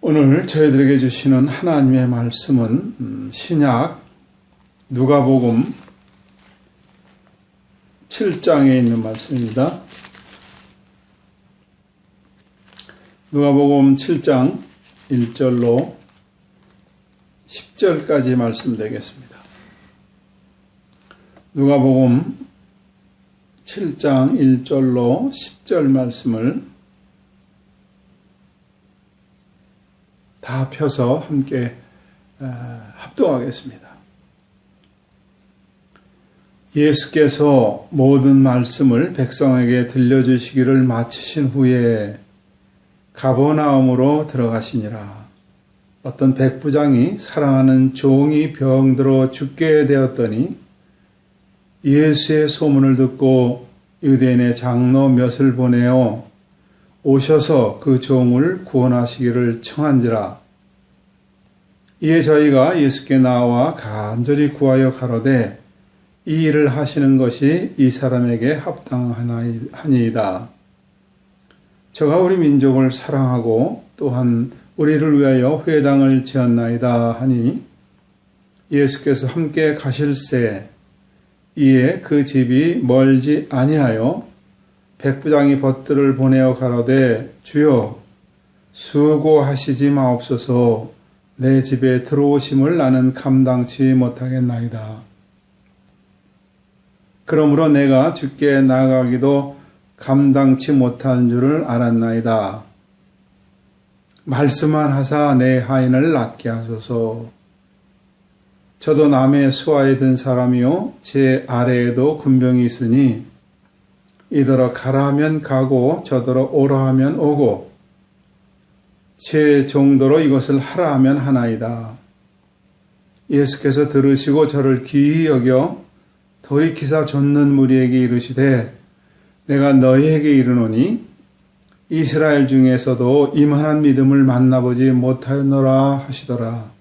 오늘 저희들에게 주시는 하나님의 말씀은 신약 누가복음 7장에 있는 말씀입니다. 누가복음 7장 1절로 10절까지 말씀드리겠습니다. 누가복음 7장 1절로 10절 말씀을 다 펴서 함께 합독하겠습니다. 예수께서 모든 말씀을 백성에게 들려주시기를 마치신 후에 가버나움으로 들어가시니라. 어떤 백부장이 사랑하는 종이 병들어 죽게 되었더니 예수의 소문을 듣고 유대인의 장로 몇을 보내어 오셔서 그 종을 구원하시기를 청한지라. 이에 저희가 예수께 나와 간절히 구하여 가로되 이 일을 하시는 것이 이 사람에게 합당하니이다. 저가 우리 민족을 사랑하고 또한 우리를 위하여 회당을 지었나이다 하니 예수께서 함께 가실새 이에 그 집이 멀지 아니하여 백부장이 벗들을 보내어 가로되 주여 수고하시지 마옵소서. 내 집에 들어오심을 나는 감당치 못하겠나이다. 그러므로 내가 주께 나가기도 감당치 못한 줄을 알았나이다. 말씀만 하사 내 하인을 낫게 하소서. 저도 남의 수하에 든 사람이요 제 아래에도 군병이 있으니 이더러 가라 하면 가고 저더러 오라 하면 오고 제 정도로 이것을 하라 하면 하나이다. 예수께서 들으시고 저를 귀히 여겨 돌이키사 좇는 무리에게 이르시되 내가 너희에게 이르노니 이스라엘 중에서도 이만한 믿음을 만나보지 못하였노라 하시더라.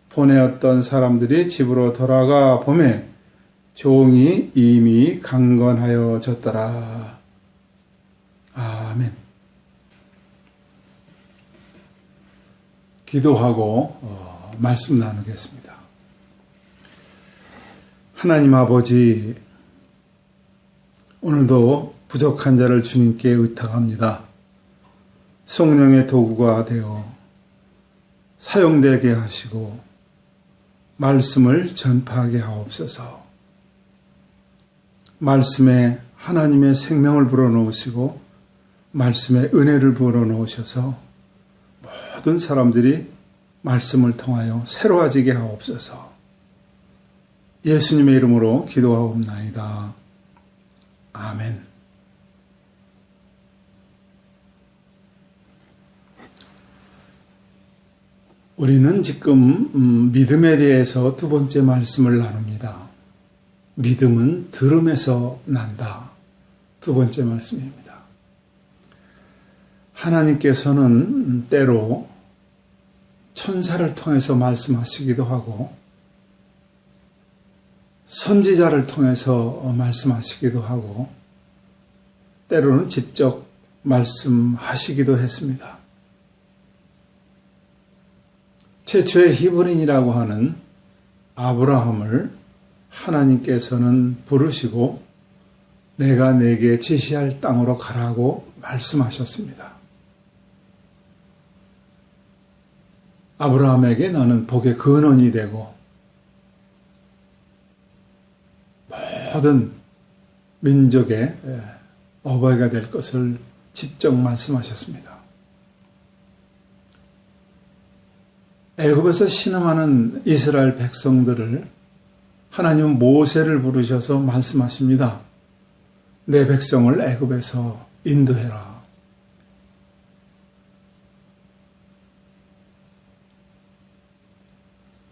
보내었던 사람들이 집으로 돌아가 보매 종이 이미 강건하여졌더라. 아멘. 기도하고 말씀 나누겠습니다. 하나님 아버지, 오늘도 부족한 자를 주님께 의탁합니다. 성령의 도구가 되어 사용되게 하시고 말씀을 전파하게 하옵소서. 말씀에 하나님의 생명을 불어넣으시고 말씀에 은혜를 불어넣으셔서 모든 사람들이 말씀을 통하여 새로워지게 하옵소서. 예수님의 이름으로 기도하옵나이다. 아멘. 우리는 지금 믿음에 대해서 두 번째 말씀을 나눕니다. 믿음은 들음에서 난다. 두 번째 말씀입니다. 하나님께서는 때로 천사를 통해서 말씀하시기도 하고 선지자를 통해서 말씀하시기도 하고 때로는 직접 말씀하시기도 했습니다. 최초의 히브리인이라고 하는 아브라함을 하나님께서는 부르시고 내가 네게 지시할 땅으로 가라고 말씀하셨습니다. 아브라함에게 너는 복의 근원이 되고 모든 민족의 어버이가 될 것을 직접 말씀하셨습니다. 애굽에서 신음하는 이스라엘 백성들을 하나님은 모세를 부르셔서 말씀하십니다. 내 백성을 애굽에서 인도해라.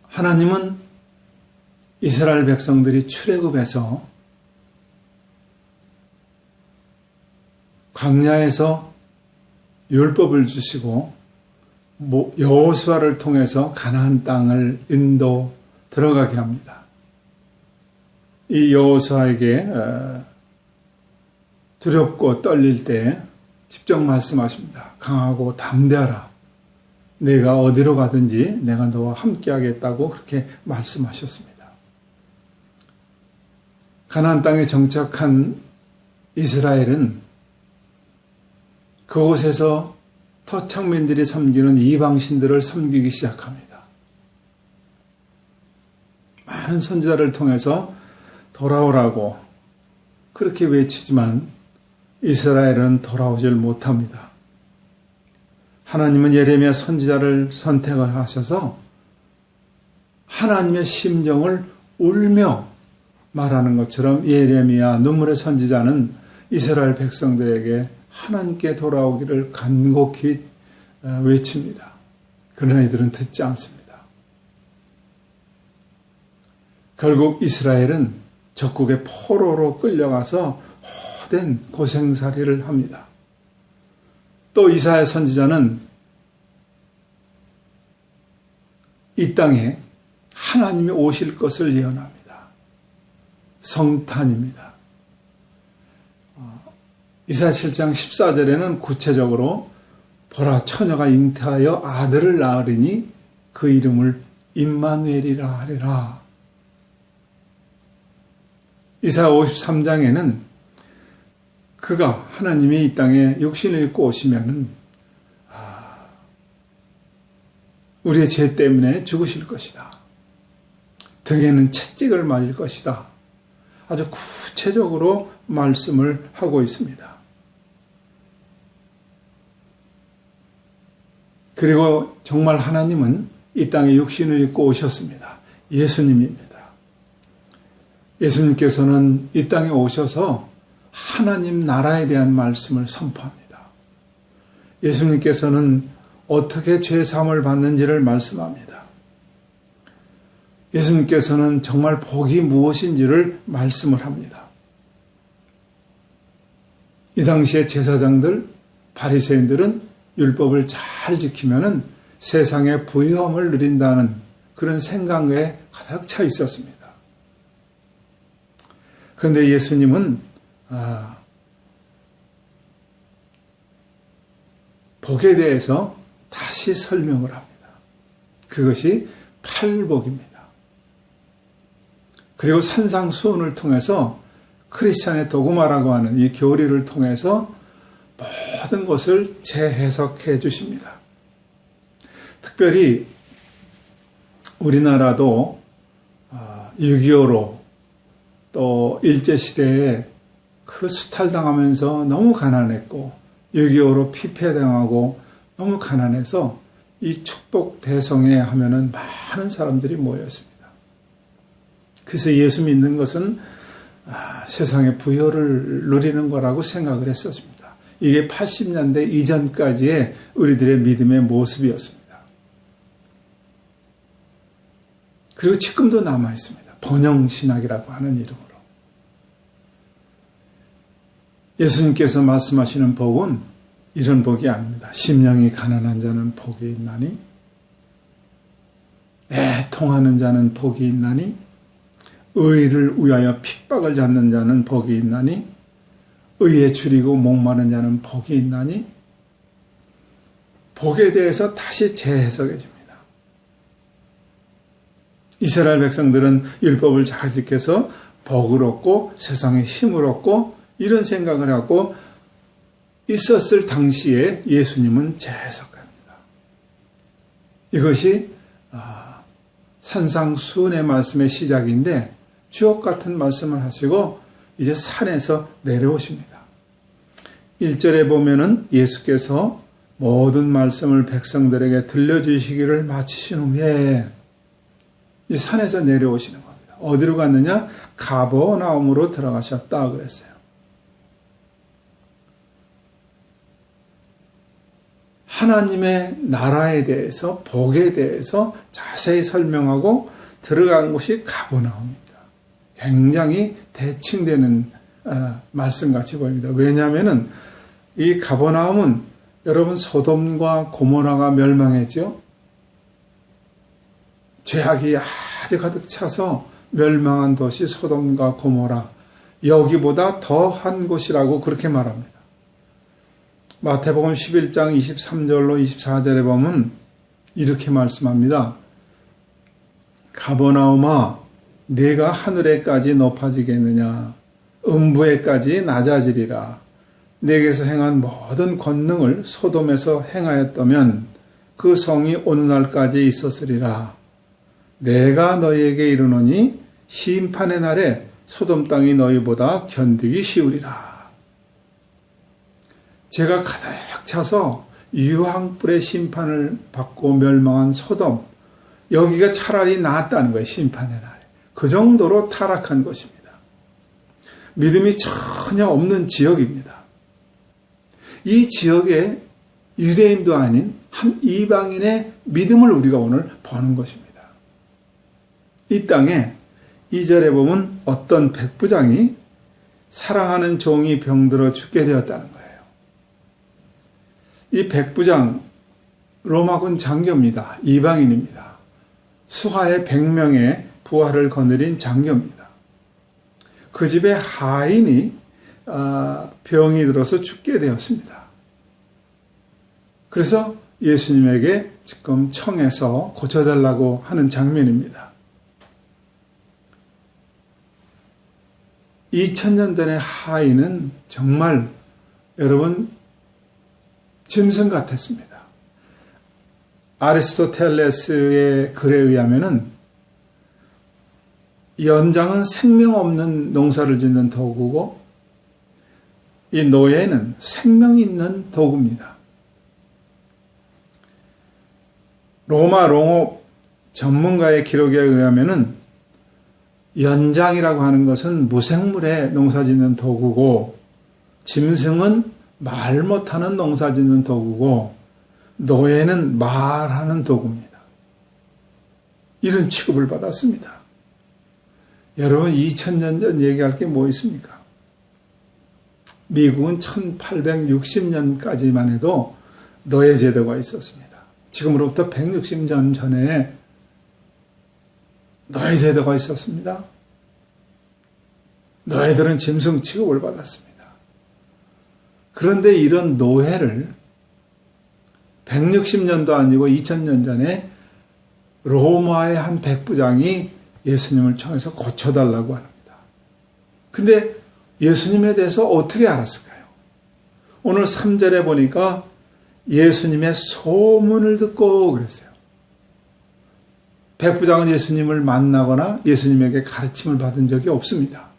하나님은 이스라엘 백성들이 출애굽에서 광야에서 율법을 주시고 여호수아를 통해서 가나안 땅을 인도 들어가게 합니다. 이 여호수아에게 두렵고 떨릴 때 직접 말씀하십니다. 강하고 담대하라. 내가 어디로 가든지 내가 너와 함께 하겠다고 그렇게 말씀하셨습니다. 가나안 땅에 정착한 이스라엘은 그곳에서 토착민들이 섬기는 이방신들을 섬기기 시작합니다. 많은 선지자를 통해서 돌아오라고 그렇게 외치지만 이스라엘은 돌아오질 못합니다. 하나님은 예레미야 선지자를 선택을 하셔서 하나님의 심정을 울며 말하는 것처럼 예레미야 눈물의 선지자는 이스라엘 백성들에게 하나님께 돌아오기를 간곡히 외칩니다. 그러나 이들은 듣지 않습니다. 결국 이스라엘은 적국의 포로로 끌려가서 호된 고생살이를 합니다. 또 이사야 선지자는 이 땅에 하나님이 오실 것을 예언합니다. 성탄입니다. 이사야 7장 14절에는 구체적으로 보라 처녀가 잉태하여 아들을 낳으리니 그 이름을 임마누엘이라 하리라. 이사야 53장에는 그가 하나님이 이 땅에 육신을 입고 오시면은 우리의 죄 때문에 죽으실 것이다. 등에는 채찍을 맞을 것이다. 아주 구체적으로 말씀을 하고 있습니다. 그리고 정말 하나님은 이 땅에 육신을 입고 오셨습니다. 예수님입니다. 예수님께서는 이 땅에 오셔서 하나님 나라에 대한 말씀을 선포합니다. 예수님께서는 어떻게 죄사함을 받는지를 말씀합니다. 예수님께서는 정말 복이 무엇인지를 말씀을 합니다. 이 당시에 제사장들, 바리새인들은 율법을 잘 지키면은 세상의 부유함을 누린다는 그런 생각에 가득 차 있었습니다. 그런데 예수님은 복에 대해서 다시 설명을 합니다. 그것이 팔복입니다. 그리고 산상수훈을 통해서 크리스찬의 도구마라고 하는 이 교리를 통해서 모든 것을 재해석해 주십니다. 특별히 우리나라도 6.25로 또 일제시대에 그 수탈당하면서 너무 가난했고 6.25로 피폐당하고 너무 가난해서 이 축복 대성회 하면은 많은 사람들이 모였습니다. 그래서 예수 믿는 것은 세상의 부여를 누리는 거라고 생각을 했었습니다. 이게 80년대 이전까지의 우리들의 믿음의 모습이었습니다. 그리고 지금도 남아있습니다. 번영신학이라고 하는 이름으로. 예수님께서 말씀하시는 복은 이런 복이 아닙니다. 심령이 가난한 자는 복이 있나니, 애통하는 자는 복이 있나니, 의를 위하여 핍박을 받는 자는 복이 있나니, 의에 줄이고 목마른 자는 복이 있나니, 복에 대해서 다시 재해석해 줍니다. 이스라엘 백성들은 율법을 잘 지켜서 복을 얻고 세상에 힘을 얻고 이런 생각을 하고 있었을 당시에 예수님은 재해석합니다. 이것이 산상수훈의 말씀의 시작인데 주옥 같은 말씀을 하시고 이제 산에서 내려오십니다. 1절에 보면은 예수께서 모든 말씀을 백성들에게 들려주시기를 마치신 후에 이제 산에서 내려오시는 겁니다. 어디로 갔느냐? 가버나움으로 들어가셨다 그랬어요. 하나님의 나라에 대해서 복에 대해서 자세히 설명하고 들어간 곳이 가버나움입니다. 굉장히 대칭되는 말씀같이 보입니다. 왜냐하면 이 가버나움은 여러분 소돔과 고모라가 멸망했죠. 죄악이 아주 가득 차서 멸망한 도시 소돔과 고모라, 여기보다 더한 곳이라고 그렇게 말합니다. 마태복음 11장 23절로 24절에 보면 이렇게 말씀합니다. 가버나움아, 네가 하늘에까지 높아지겠느냐? 음부에까지 낮아지리라. 내게서 행한 모든 권능을 소돔에서 행하였다면 그 성이 오늘날까지 있었으리라. 내가 너희에게 이르노니 심판의 날에 소돔 땅이 너희보다 견디기 쉬우리라. 제가 가득 차서 유황불의 심판을 받고 멸망한 소돔, 여기가 차라리 낫다는 거예요. 심판의 날에. 그 정도로 타락한 것입니다. 믿음이 전혀 없는 지역입니다. 이 지역에 유대인도 아닌 한 이방인의 믿음을 우리가 오늘 보는 것입니다. 이 땅에 2절에 보면 어떤 백부장이 사랑하는 종이 병들어 죽게 되었다는 거예요. 이 백부장, 로마군 장교입니다. 이방인입니다. 수하의 100명의 부하를 거느린 장교입니다. 그 집에 하인이 병이 들어서 죽게 되었습니다. 그래서 예수님에게 지금 청해서 고쳐달라고 하는 장면입니다. 2000년 전의 하인은 정말 여러분 짐승 같았습니다. 아리스토텔레스의 글에 의하면은 연장은 생명 없는 농사를 짓는 도구고 이 노예는 생명 있는 도구입니다. 로마 농업 전문가의 기록에 의하면은 연장이라고 하는 것은 무생물의 농사짓는 도구고 짐승은 말 못하는 농사짓는 도구고 노예는 말하는 도구입니다. 이런 취급을 받았습니다. 여러분 2000년 전 얘기할 게 뭐 있습니까? 미국은 1860년까지만 해도 노예 제도가 있었습니다. 지금으로부터 160년 전에 노예 제도가 있었습니다. 노예들은 짐승 취급을 받았습니다. 그런데 이런 노예를 160년도 아니고 2000년 전에 로마의 한 백부장이 예수님을 청해서 고쳐달라고 합니다. 근데 예수님에 대해서 어떻게 알았을까요? 오늘 3절에 보니까 예수님의 소문을 듣고 그랬어요. 백부장은 예수님을 만나거나 예수님에게 가르침을 받은 적이 없습니다.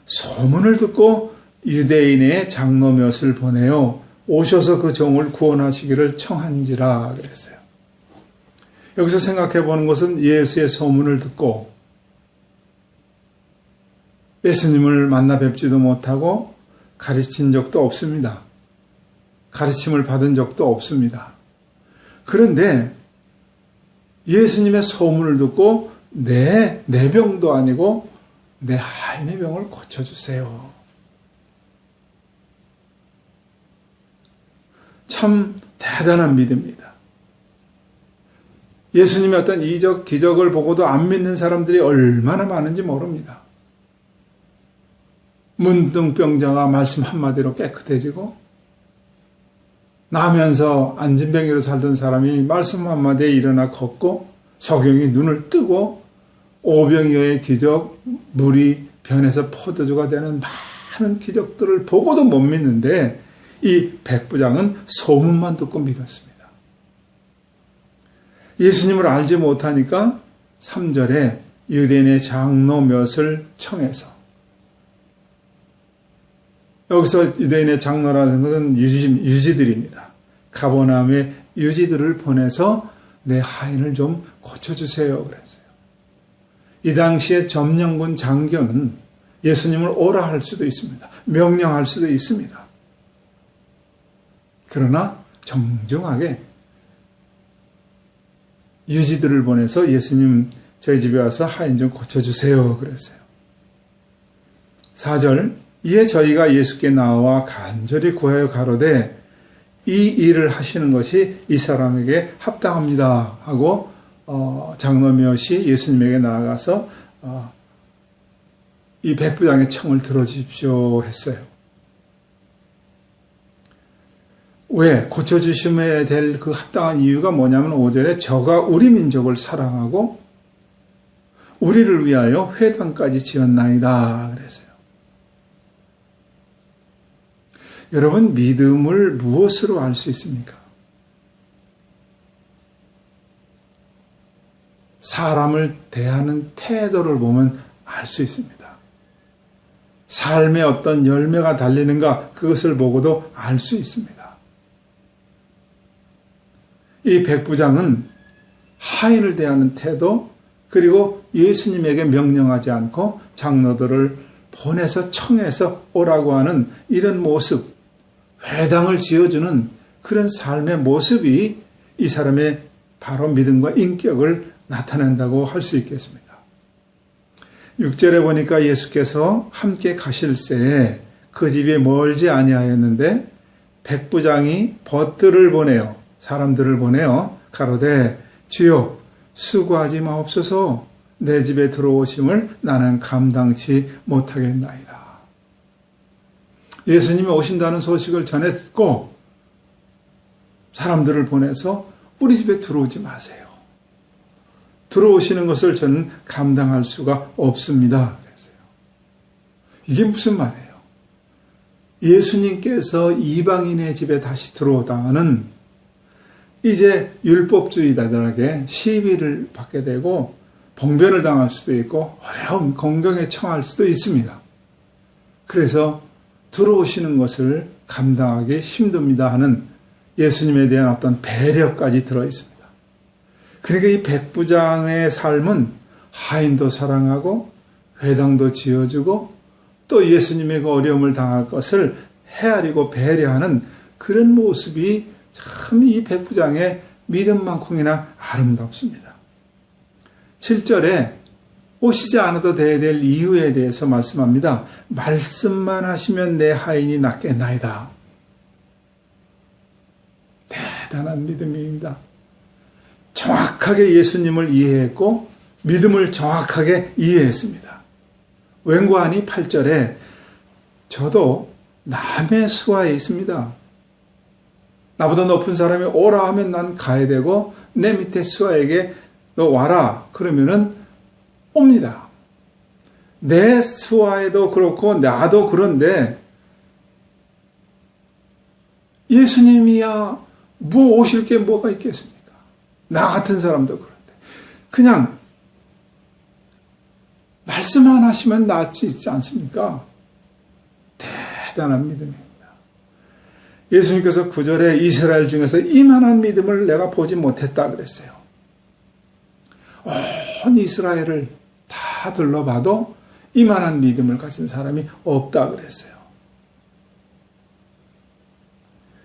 소문을 듣고 유대인의 장로 몇을 보내어 오셔서 그 종을 구원하시기를 청한지라 그랬어요. 여기서 생각해 보는 것은 예수의 소문을 듣고 예수님을 만나 뵙지도 못하고 가르친 적도 없습니다. 가르침을 받은 적도 없습니다. 그런데 예수님의 소문을 듣고 내 병도 아니고 내 하인의 병을 고쳐주세요. 참 대단한 믿음입니다. 예수님의 어떤 이적, 기적을 보고도 안 믿는 사람들이 얼마나 많은지 모릅니다. 문둥병자가 말씀 한마디로 깨끗해지고 나면서 안진뱅이로 살던 사람이 말씀 한마디에 일어나 걷고 소경이 눈을 뜨고 오병이어의 기적, 물이 변해서 포도주가 되는 많은 기적들을 보고도 못 믿는데 이 백부장은 소문만 듣고 믿었습니다. 예수님을 알지 못하니까 3절에 유대인의 장로 몇을 청해서 여기서 유대인의 장로라는 것은 유지들입니다. 가버나움의 유지들을 보내서 내 하인을 좀 고쳐주세요 그랬어요. 이 당시에 점령군 장교는 예수님을 오라 할 수도 있습니다. 명령할 수도 있습니다. 그러나 정중하게 유지들을 보내서 예수님 저희 집에 와서 하인 좀 고쳐주세요 그랬어요. 4절 이에 저희가 예수께 나와 간절히 구하여 가로되 이 일을 하시는 것이 이 사람에게 합당합니다 하고 장로 몇이 예수님에게 나아가서 이 백부장의 청을 들어주십시오 했어요. 왜 고쳐주심에 될 그 합당한 이유가 뭐냐면 5절에 저가 우리 민족을 사랑하고 우리를 위하여 회당까지 지었나이다 그랬어요. 여러분, 믿음을 무엇으로 알 수 있습니까? 사람을 대하는 태도를 보면 알 수 있습니다. 삶의 어떤 열매가 달리는가 그것을 보고도 알 수 있습니다. 이 백부장은 하인을 대하는 태도, 그리고 예수님에게 명령하지 않고 장로들을 보내서 청해서 오라고 하는 이런 모습, 회당을 지어주는 그런 삶의 모습이 이 사람의 바로 믿음과 인격을 나타낸다고 할 수 있겠습니다. 6절에 보니까 예수께서 함께 가실 새에 그 집이 멀지 아니하였는데 백부장이 벗들을 보내요. 사람들을 보내요. 가로되 주여 수고하지 마옵소서 내 집에 들어오심을 나는 감당치 못하겠나이다. 예수님이 오신다는 소식을 전해 듣고 사람들을 보내서 우리 집에 들어오지 마세요. 들어오시는 것을 저는 감당할 수가 없습니다. 그랬어요. 이게 무슨 말이에요? 예수님께서 이방인의 집에 다시 들어오다가는 이제 율법주의자들에게 시비를 받게 되고 봉변을 당할 수도 있고 어려운 공경에 처할 수도 있습니다. 그래서 들어오시는 것을 감당하기 힘듭니다 하는 예수님에 대한 어떤 배려까지 들어있습니다. 그러니까 이 백부장의 삶은 하인도 사랑하고 회당도 지어주고 또 예수님의 그 어려움을 당할 것을 헤아리고 배려하는 그런 모습이 참 이 백부장의 믿음만큼이나 아름답습니다. 7절에 오시지 않아도 돼야 될 이유에 대해서 말씀합니다. 말씀만 하시면 내 하인이 낫겠나이다. 대단한 믿음입니다. 정확하게 예수님을 이해했고 믿음을 정확하게 이해했습니다. 웬고하니 8절에 저도 남의 수하에 있습니다. 나보다 높은 사람이 오라 하면 난 가야 되고 내 밑에 수하에게 너 와라 그러면은 옵니다. 내 수하에도 그렇고 나도 그런데 예수님이야 뭐 오실 게 뭐가 있겠습니까? 나 같은 사람도 그런데 그냥 말씀만 하시면 나을 수 있지 않습니까? 대단한 믿음입니다. 예수님께서 9절에 이스라엘 중에서 이만한 믿음을 내가 보지 못했다 그랬어요. 온 이스라엘을 다 둘러봐도 이만한 믿음을 가진 사람이 없다 그랬어요.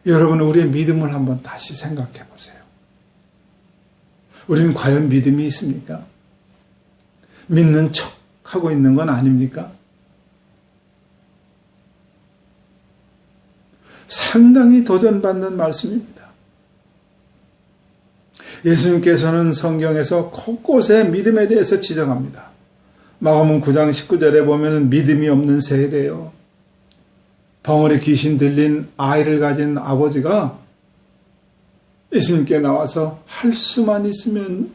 여러분, 우리의 믿음을 한번 다시 생각해 보세요. 우리는 과연 믿음이 있습니까? 믿는 척 하고 있는 건 아닙니까? 상당히 도전받는 말씀입니다. 예수님께서는 성경에서 곳곳에 믿음에 대해서 지적합니다. 마가복음 9장 19절에 보면 믿음이 없는 세대요. 벙어리 귀신 들린 아이를 가진 아버지가 예수님께 나와서 할 수만 있으면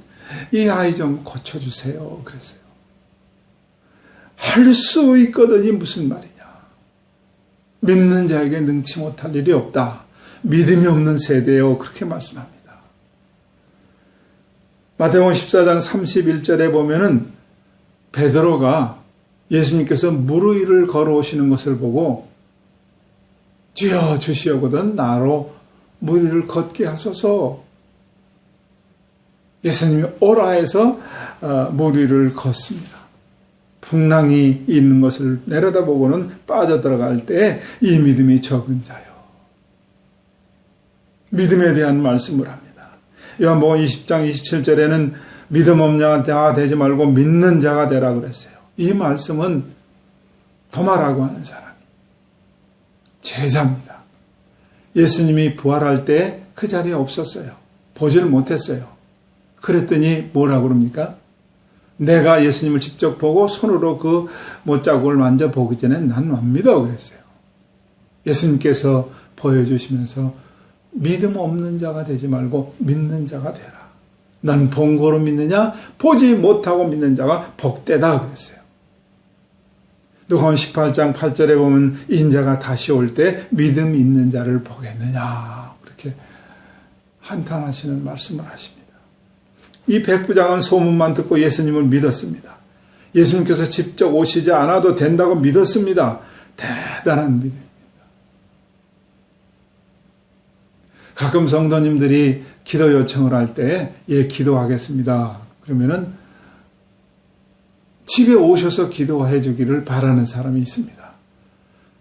이 아이 좀 고쳐주세요. 그랬어요. 할 수 있거든이 무슨 말이냐. 믿는 자에게 능치 못할 일이 없다. 믿음이 없는 세대요. 그렇게 말씀합니다. 마태복음 14장 31절에 보면은 베드로가 예수님께서 물 위를 걸어오시는 것을 보고 주여 주시오거든 나로 물 위를 걷게 하소서. 예수님이 오라 해서 물 위를 걷습니다. 풍랑이 있는 것을 내려다보고는 빠져들어갈 때 이 믿음이 적은 자요. 믿음에 대한 말씀을 합니다. 요한복음 20장 27절에는 믿음 없는 자가 되지 말고 믿는 자가 되라 그랬어요. 이 말씀은 도마라고 하는 사람이 제자입니다. 예수님이 부활할 때 그 자리에 없었어요. 보지를 못했어요. 그랬더니 뭐라고 그럽니까? 내가 예수님을 직접 보고 손으로 그 못자국을 만져보기 전에 난 안 믿어 그랬어요. 예수님께서 보여주시면서 믿음 없는 자가 되지 말고 믿는 자가 되라. 넌 본고로 믿느냐? 보지 못하고 믿는 자가 복되다 그랬어요. 누가복음 18장 8절에 보면 인자가 다시 올 때 믿음 있는 자를 보겠느냐 그렇게 한탄하시는 말씀을 하십니다. 이 백부장은 소문만 듣고 예수님을 믿었습니다. 예수님께서 직접 오시지 않아도 된다고 믿었습니다. 대단한 믿음입니다. 가끔 성도님들이 기도 요청을 할 때 기도하겠습니다. 그러면은 집에 오셔서 기도해 주기를 바라는 사람이 있습니다.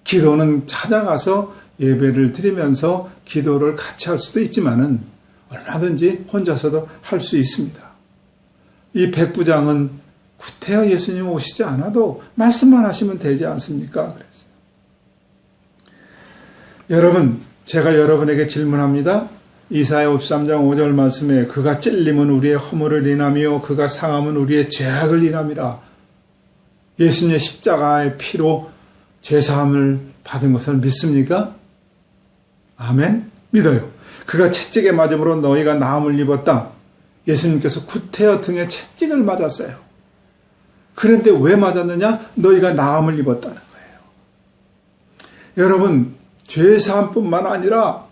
기도는 찾아가서 예배를 드리면서 기도를 같이 할 수도 있지만은 얼마든지 혼자서도 할 수 있습니다. 이 백부장은 구태여 예수님 오시지 않아도 말씀만 하시면 되지 않습니까? 그랬어요. 여러분, 제가 여러분에게 질문합니다. 이사야 53장 5절 말씀에 그가 찔림은 우리의 허물을 인하며 그가 상함은 우리의 죄악을 인함이라. 예수님의 십자가의 피로 죄사함을 받은 것을 믿습니까? 아멘? 믿어요. 그가 채찍에 맞음으로 너희가 나음을 입었다. 예수님께서 구태여 등에 채찍을 맞았어요. 그런데 왜 맞았느냐? 너희가 나음을 입었다는 거예요. 여러분, 죄사함뿐만 아니라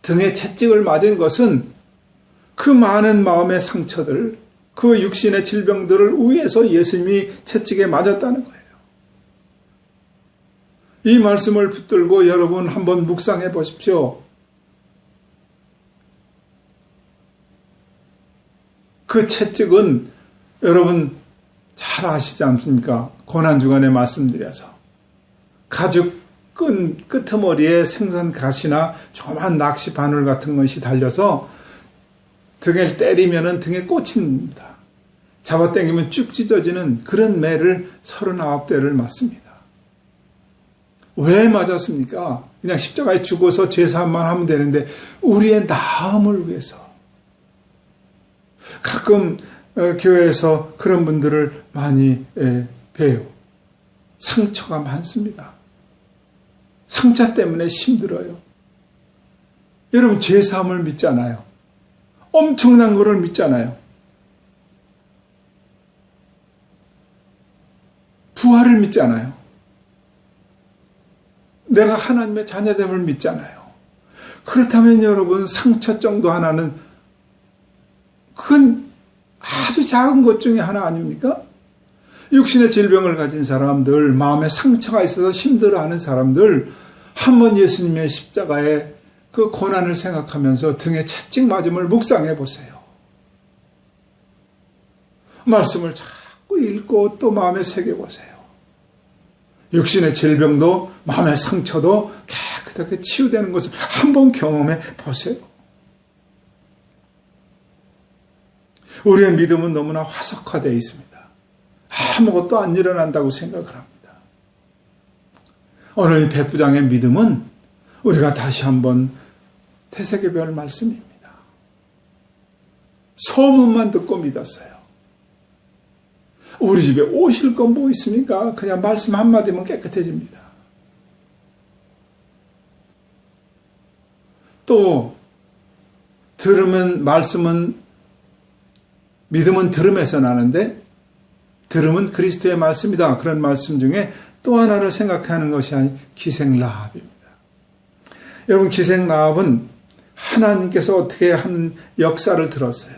등에 채찍을 맞은 것은 그 많은 마음의 상처들, 그 육신의 질병들을 위해서 예수님이 채찍에 맞았다는 거예요. 이 말씀을 붙들고 여러분 한번 묵상해 보십시오. 그 채찍은 여러분 잘 아시지 않습니까? 고난주간에 말씀드려서 가죽 끄트머리에 생선 가시나 조그만 낚시 바늘 같은 것이 달려서 등을 때리면은 등에 꽂힙니다. 잡아당기면 쭉 찢어지는 그런 매를 39대를 맞습니다. 왜 맞았습니까? 그냥 십자가에 죽어서 죄사함만 하면 되는데 우리의 나음을 위해서. 가끔 교회에서 그런 분들을 많이 봬요. 상처가 많습니다. 상처 때문에 힘들어요. 여러분 죄사함을 믿잖아요. 엄청난 거를 믿잖아요. 부활을 믿잖아요. 내가 하나님의 자녀됨을 믿잖아요. 그렇다면 여러분 상처 정도 하나는 그건 아주 작은 것 중에 하나 아닙니까? 육신의 질병을 가진 사람들, 마음에 상처가 있어서 힘들어하는 사람들, 한번 예수님의 십자가의 그 고난을 생각하면서 등에 채찍 맞음을 묵상해 보세요. 말씀을 자꾸 읽고 또 마음에 새겨보세요. 육신의 질병도 마음의 상처도 깨끗하게 치유되는 것을 한번 경험해 보세요. 우리의 믿음은 너무나 화석화되어 있습니다. 아무것도 안 일어난다고 생각을 합니다. 오늘 이 백부장의 믿음은 우리가 다시 한번 태세계별 말씀입니다. 소문만 듣고 믿었어요. 우리 집에 오실 건 뭐 있습니까? 그냥 말씀 한마디면 깨끗해집니다. 또 들으면 말씀은 믿음은 들음에서 나는데 들음은 그리스도의 말씀이다. 그런 말씀 중에 또 하나를 생각하는 것이 아닌 기생라합입니다. 여러분 기생라합은 하나님께서 어떻게 한 역사를 들었어요.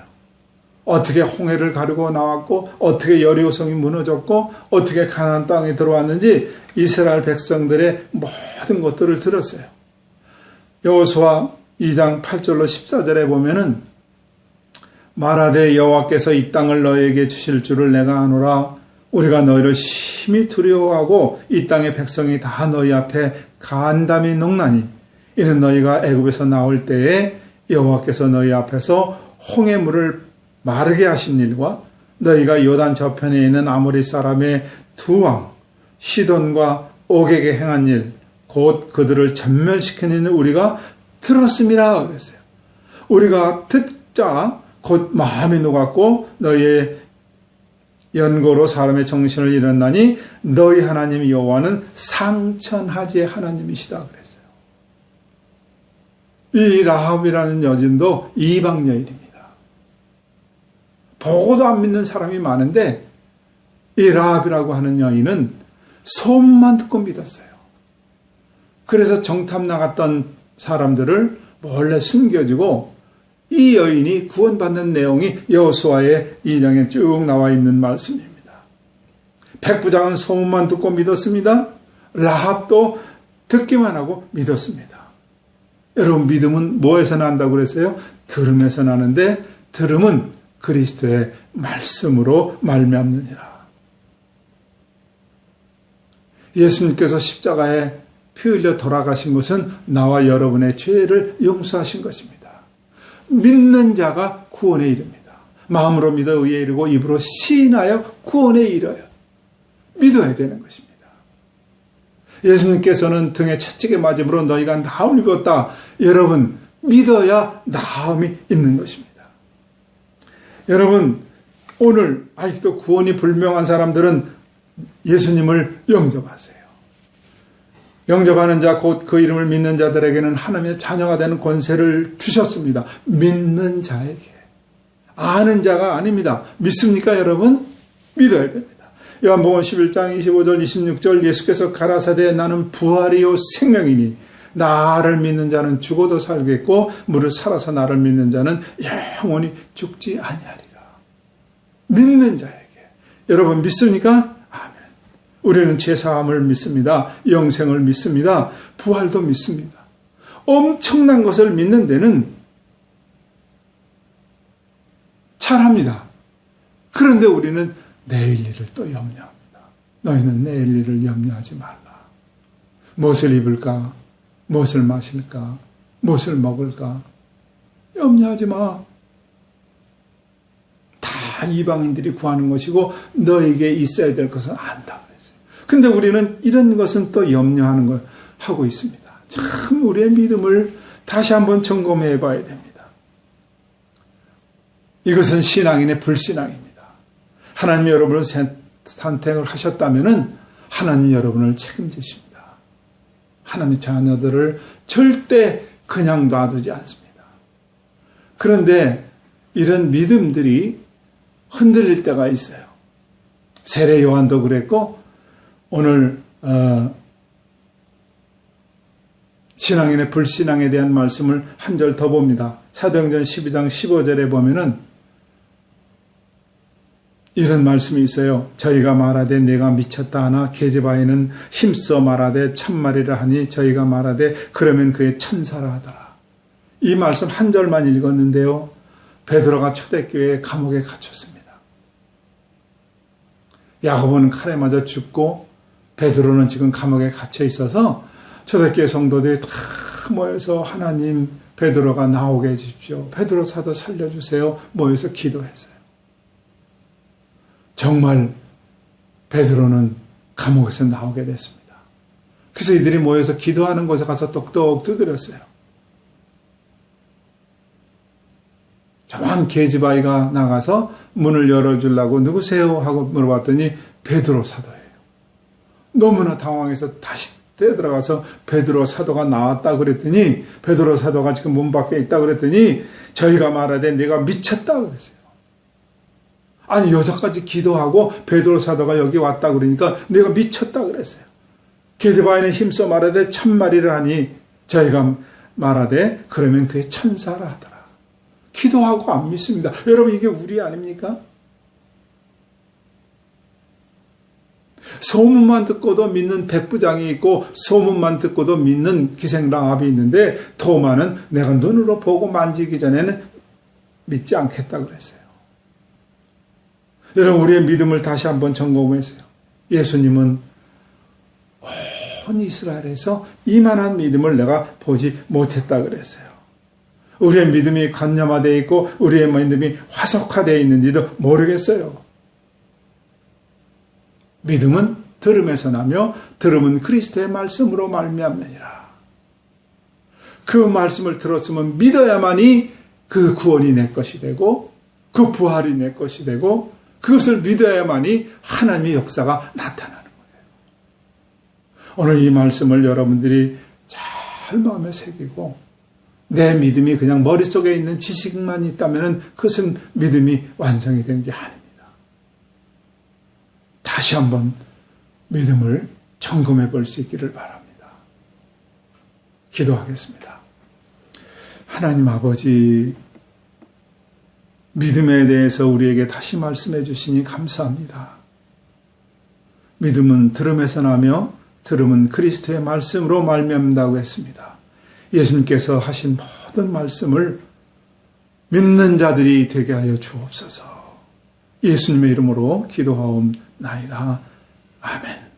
어떻게 홍해를 가르고 나왔고 어떻게 여리고성이 무너졌고 어떻게 가나안 땅에 들어왔는지 이스라엘 백성들의 모든 것들을 들었어요. 여호수아 2장 8절로 14절에 보면은 말하되 여호와께서 이 땅을 너희에게 주실 줄을 내가 아노라. 우리가 너희를 심히 두려워하고 이 땅의 백성이 다 너희 앞에 간담이 녹나니 이는 너희가 애굽에서 나올 때에 여호와께서 너희 앞에서 홍해물을 마르게 하신 일과 너희가 요단 저편에 있는 아모리 사람의 두 왕 시돈과 옥에게 행한 일 곧 그들을 전멸시키는 일을 우리가 들었음이라 그랬어요. 우리가 듣자 곧 마음이 녹았고 너희의 연고로 사람의 정신을 잃었나니 너희 하나님 여호와는 상천하지의 하나님이시다 그랬어요. 이 라합이라는 여인도 이방 여인입니다. 보고도 안 믿는 사람이 많은데 이 라합이라고 하는 여인은 소문만 듣고 믿었어요. 그래서 정탐 나갔던 사람들을 몰래 숨겨주고 이 여인이 구원받는 내용이 여호수아의 2장에 쭉 나와 있는 말씀입니다. 백부장은 소문만 듣고 믿었습니다. 라합도 듣기만 하고 믿었습니다. 여러분, 믿음은 뭐에서 난다고 그랬어요? 들음에서 나는데 들음은 그리스도의 말씀으로 말미암느니라. 예수님께서 십자가에 피 흘려 돌아가신 것은 나와 여러분의 죄를 용서하신 것입니다. 믿는 자가 구원에 이릅니다. 마음으로 믿어 의에 이르고 입으로 시인하여 구원에 이르어요. 믿어야 되는 것입니다. 예수님께서는 등에 채찍에 맞음으로 너희가 나음을 입었다. 여러분, 믿어야 나음이 있는 것입니다. 여러분, 오늘 아직도 구원이 불명한 사람들은 예수님을 영접하세요. 영접하는 자, 곧 그 이름을 믿는 자들에게는 하나님의 자녀가 되는 권세를 주셨습니다. 믿는 자에게. 아는 자가 아닙니다. 믿습니까, 여러분? 믿어야 됩니다. 요한복음 11장 25절 26절 예수께서 가라사대 나는 부활이요 생명이니 나를 믿는 자는 죽어도 살겠고 무릇 살아서 나를 믿는 자는 영원히 죽지 아니하리라. 믿는 자에게. 여러분 믿습니까? 아멘. 우리는 죄사함을 믿습니다. 영생을 믿습니다. 부활도 믿습니다. 엄청난 것을 믿는 데는 잘합니다. 그런데 우리는 내일 일을 또 염려합니다. 너희는 내일 일을 염려하지 말라. 무엇을 입을까? 무엇을 마실까? 무엇을 먹을까? 염려하지 마. 다 이방인들이 구하는 것이고 너에게 있어야 될 것은 안다 그랬어요. 근데 우리는 이런 것은 또 염려하는 걸 하고 있습니다. 참 우리의 믿음을 다시 한번 점검해 봐야 됩니다. 이것은 신앙인의 불신앙입니다. 하나님이 여러분을 선택을 하셨다면 하나님이 여러분을 책임지십니다. 하나님의 자녀들을 절대 그냥 놔두지 않습니다. 그런데 이런 믿음들이 흔들릴 때가 있어요. 세례 요한도 그랬고 오늘 신앙인의 불신앙에 대한 말씀을 한 절 더 봅니다. 사도행전 12장 15절에 보면은 이런 말씀이 있어요. 저희가 말하되 내가 미쳤다 하나 게르바에는 힘써 말하되 참말이라 하니 저희가 말하되 그러면 그의 천사라 하더라. 이 말씀 한 절만 읽었는데요. 베드로가 초대교회 감옥에 갇혔습니다. 야고보는 칼에 맞아 죽고 베드로는 지금 감옥에 갇혀 있어서 초대교회 성도들이 다 모여서 하나님 베드로가 나오게 해주십시오. 베드로 사도 살려주세요. 모여서 기도했어요. 정말 베드로는 감옥에서 나오게 됐습니다. 그래서 이들이 모여서 기도하는 곳에 가서 똑똑 두드렸어요. 저만 계집아이가 나가서 문을 열어주려고 누구세요? 하고 물어봤더니 베드로 사도예요. 너무나 당황해서 다시 들어가서 베드로 사도가 나왔다 그랬더니 베드로 사도가 지금 문 밖에 있다 그랬더니 저희가 말하되 내가 미쳤다 그랬어요. 아니 여자까지 기도하고 베드로 사도가 여기 왔다 그러니까 내가 미쳤다 그랬어요. 게르바에는 힘써 말하되 참말이라 하니 저희가 말하되 그러면 그의 천사라 하더라. 기도하고 안 믿습니다. 여러분 이게 우리 아닙니까? 소문만 듣고도 믿는 백부장이 있고 소문만 듣고도 믿는 기생 라합이 있는데 도마는 내가 눈으로 보고 만지기 전에는 믿지 않겠다 그랬어요. 여러분 우리의 믿음을 다시 한번 점검해서요. 예수님은 온 이스라엘에서 이만한 믿음을 내가 보지 못했다 그랬어요. 우리의 믿음이 관념화되어 있고 우리의 믿음이 화석화되어 있는지도 모르겠어요. 믿음은 들음에서 나며 들음은 그리스도의 말씀으로 말미암느니라. 그 말씀을 들었으면 믿어야만이 그 구원이 내 것이 되고 그 부활이 내 것이 되고 그것을 믿어야만이 하나님의 역사가 나타나는 거예요. 오늘 이 말씀을 여러분들이 잘 마음에 새기고 내 믿음이 그냥 머릿속에 있는 지식만 있다면 그것은 믿음이 완성이 된 게 아닙니다. 다시 한번 믿음을 점검해 볼 수 있기를 바랍니다. 기도하겠습니다. 하나님 아버지, 믿음에 대해서 우리에게 다시 말씀해 주시니 감사합니다. 믿음은 들음에서 나며 들음은 그리스도의 말씀으로 말미암는다고 했습니다. 예수님께서 하신 모든 말씀을 믿는 자들이 되게 하여 주옵소서. 예수님의 이름으로 기도하옵나이다. 아멘.